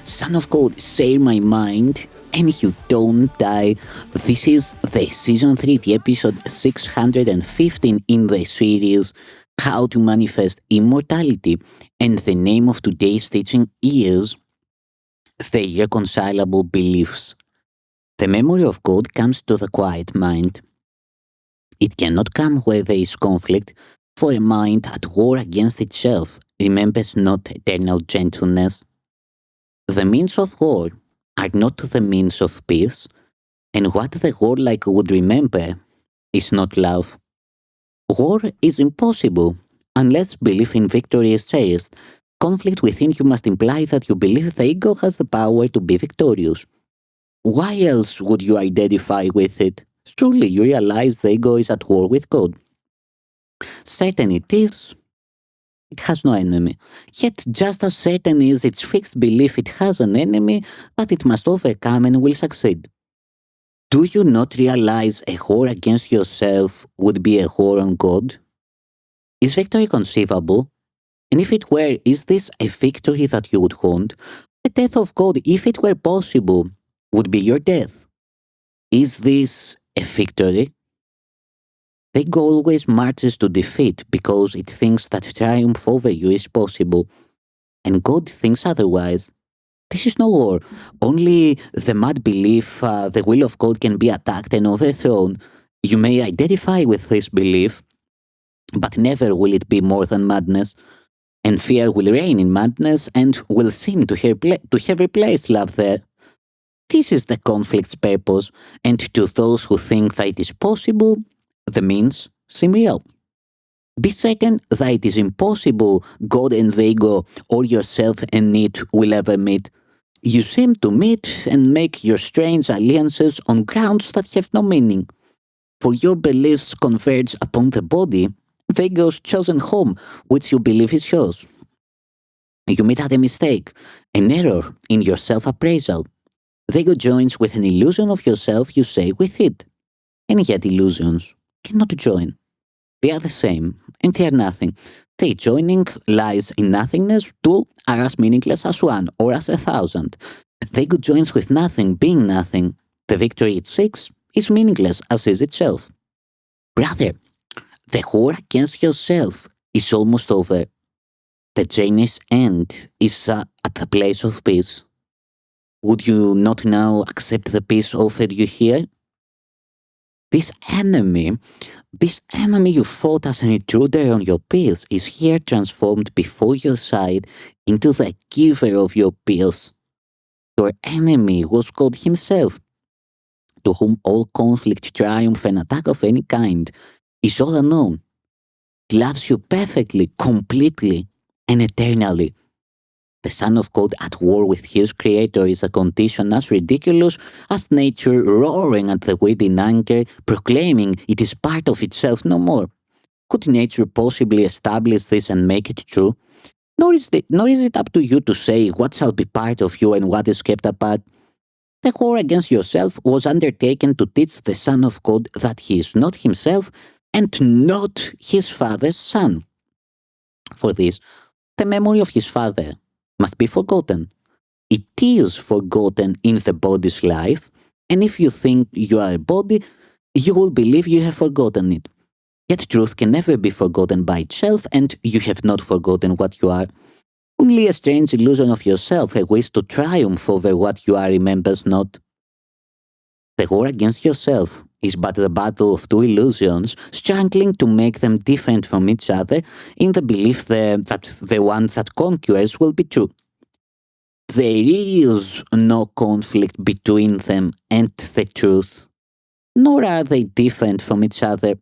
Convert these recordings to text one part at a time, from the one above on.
Son of God, share my mind, and you don't die. This is the Season 3, the episode 615 in the series, How to Manifest Immortality. And the name of today's teaching is The Irreconcilable Beliefs. The memory of God comes to the quiet mind. It cannot come where there is conflict, for a mind at war against itself remembers not eternal gentleness. The means of war are not the means of peace, and what the warlike would remember is not love. War is impossible unless belief in victory is cherished. Conflict within you must imply that you believe the ego has the power to be victorious. Why else would you identify with it? Surely you realize the ego is at war with God. Certain it is, it has no enemy. Yet just as certain is its fixed belief it has an enemy that it must overcome and will succeed. Do you not realize a war against yourself would be a war on God? Is victory conceivable? And if it were, is this a victory that you would want? The death of God, if it were possible, would be your death. Is this a victory? The ego always marches to defeat because it thinks that triumph over you is possible, and God thinks otherwise. This is no war. Only the mad belief the will of God can be attacked and overthrown. You may identify with this belief, but never will it be more than madness. And fear will reign in madness and will seem to have replaced love there. This is the conflict's purpose, and to those who think that it is possible, the means seem real. Be certain that it is impossible God and the ego or yourself and it will ever meet. You seem to meet and make your strange alliances on grounds that have no meaning. For your beliefs converge upon the body, the ego's chosen home, which you believe is yours. You meet at a mistake, an error in your self-appraisal. The ego joins with an illusion of yourself, you say, with it. And yet illusions cannot join. They are the same, and they are nothing. Their joining lies in nothingness. Two are as meaningless as one, or as 1,000. The ego joins with nothing, being nothing. The victory it seeks is meaningless as is itself. Brother, the war against yourself is almost over. The journey's end is at the place of peace. Would you not now accept the peace offered you here? This enemy you fought as an intruder on your peace is here transformed before your sight into the giver of your peace. Your enemy was God himself, to whom all conflict, triumph, and attack of any kind is all unknown. He loves you perfectly, completely, and eternally. The Son of God at war with his Creator is a condition as ridiculous as nature roaring at the wind in anger, proclaiming it is part of itself no more. Could nature possibly establish this and make it true? Nor is it up to you to say what shall be part of you and what is kept apart. The war against yourself was undertaken to teach the Son of God that he is not himself and not his Father's Son. For this, the memory of his Father must be forgotten. It is forgotten in the body's life, and if you think you are a body, you will believe you have forgotten it. Yet truth can never be forgotten by itself, and you have not forgotten what you are. Only a strange illusion of yourself, a wish to triumph over what you are, remembers not. The war against yourself is but the battle of two illusions, struggling to make them different from each other in the belief that the one that conquers will be true. There is no conflict between them and the truth, nor are they different from each other.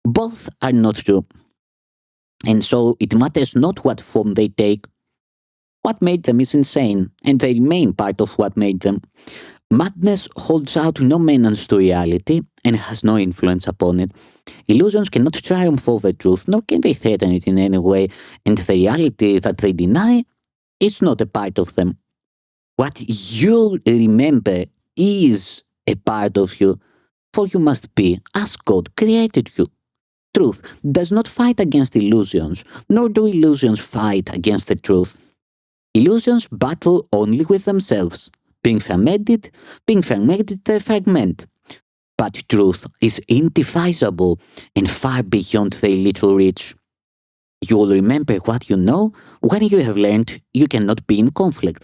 Both are not true, and so it matters not what form they take. What made them is insane, and they remain part of what made them. Madness holds out no menace to reality and has no influence upon it. Illusions cannot triumph over truth, nor can they threaten it in any way, and the reality that they deny is not a part of them. What you remember is a part of you, for you must be as God created you. Truth does not fight against illusions, nor do illusions fight against the truth. Illusions battle only with themselves. Being fragmented, they fragment. But truth is indivisible and far beyond their little reach. You will remember what you know when you have learned you cannot be in conflict.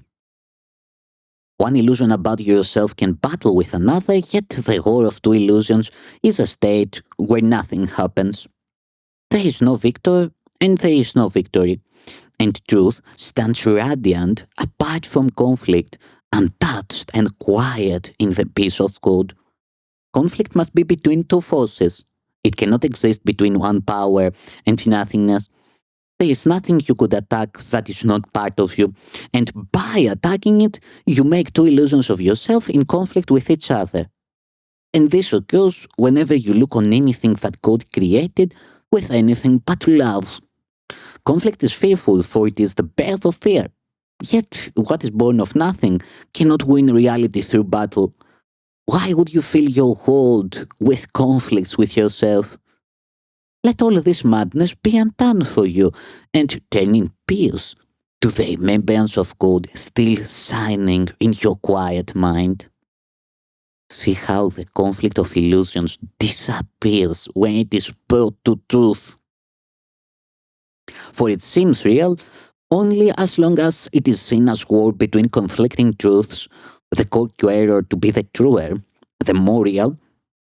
One illusion about yourself can battle with another, yet the war of two illusions is a state where nothing happens. There is no victor and there is no victory, and truth stands radiant apart from conflict, untouched and quiet in the peace of God. Conflict must be between two forces. It cannot exist between one power and nothingness. There is nothing you could attack that is not part of you, and by attacking it, you make two illusions of yourself in conflict with each other. And this occurs whenever you look on anything that God created with anything but love. Conflict is fearful, for it is the birth of fear. Yet, what is born of nothing cannot win reality through battle. Why would you fill your world with conflicts with yourself? Let all this madness be undone for you, and turn in peace to the remembrance of God still shining in your quiet mind. See how the conflict of illusions disappears when it is brought to truth. For it seems real only as long as it is seen as war between conflicting truths, the conqueror to be the truer, the more real,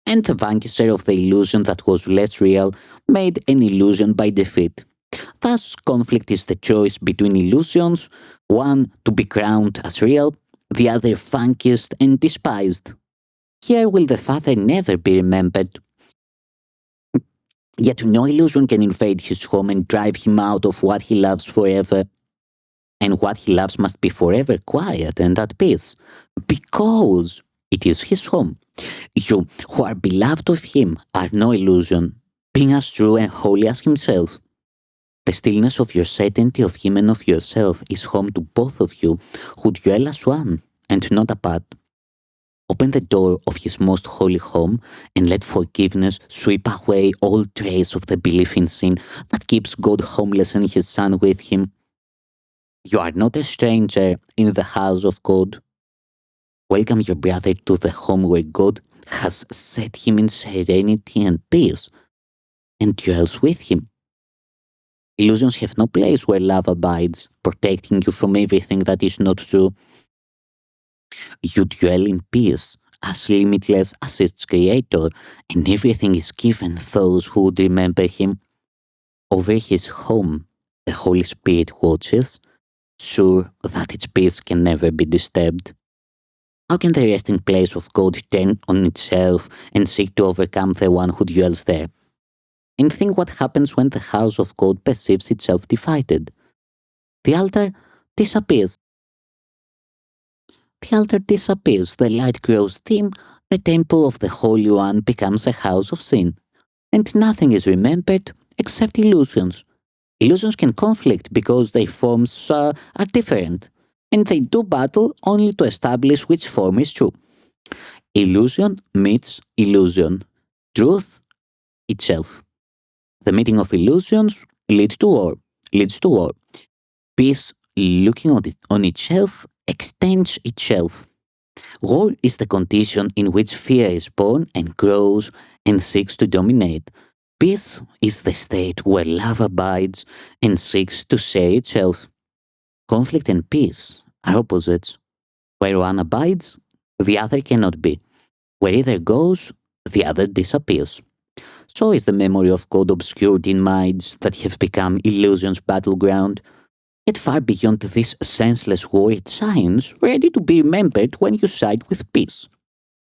and the vanquisher of the illusion that was less real made an illusion by defeat. Thus, conflict is the choice between illusions, one to be crowned as real, the other vanquished and despised. Here will the Father never be remembered. Yet no illusion can invade his home and drive him out of what he loves forever. And what he loves must be forever quiet and at peace, because it is his home. You who are beloved of him are no illusion, being as true and holy as himself. The stillness of your certainty of him and of yourself is home to both of you, who dwell as one and not apart. Open the door of his most holy home and let forgiveness sweep away all trace of the belief in sin that keeps God homeless and his Son with him. You are not a stranger in the house of God. Welcome your brother to the home where God has set him in serenity and peace, and dwells with him. Illusions have no place where love abides, protecting you from everything that is not true. You dwell in peace, as limitless as its creator, and everything is given those who would remember him. Over his home, the Holy Spirit watches, sure that its peace can never be disturbed. How can the resting place of God turn on itself and seek to overcome the one who dwells there? And think what happens when the house of God perceives itself divided. The altar disappears. The light grows dim, the temple of the Holy One becomes a house of sin. And nothing is remembered except illusions. Illusions can conflict because their forms are different, and they do battle only to establish which form is true. Illusion meets illusion. Truth itself. The meeting of illusions leads to war. Peace, looking on itself, extends itself. War is the condition in which fear is born and grows and seeks to dominate. Peace is the state where love abides and seeks to share itself. Conflict and peace are opposites. Where one abides, the other cannot be. Where either goes, the other disappears. So is the memory of God obscured in minds that have become illusion's battleground. Yet far beyond this senseless war it shines, ready to be remembered when you side with peace.